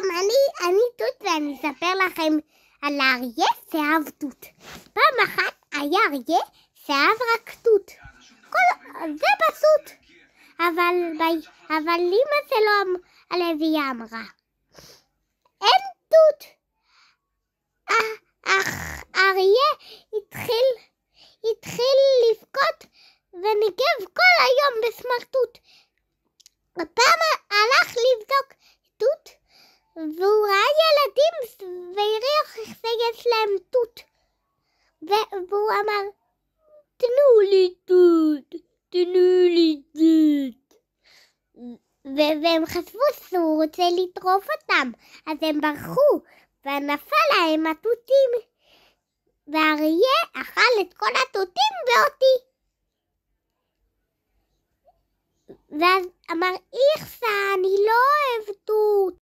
אני תות ואני אספר לכם על האריה שאהב תות. פעם אחת היה אריה שאהב רק תות. זה פשוט. אבל אמא שלו הלוויה אמרה, אין תות. אך האריה התחיל לבכות וניגב כל היום בסמרטוט. פעם הלך לבדוק תות והוא ראה ילדים והריח איך יש להם תות, והוא אמר, תנו לי תות, תנו לי תות. והם חשבו שהוא רוצה לטרוף אותם, אז הם ברחו ונפל להם התותים, והאריה אכל את כל התותים ואותי. ואז אמר, איכסה, אני לא אוהב תות.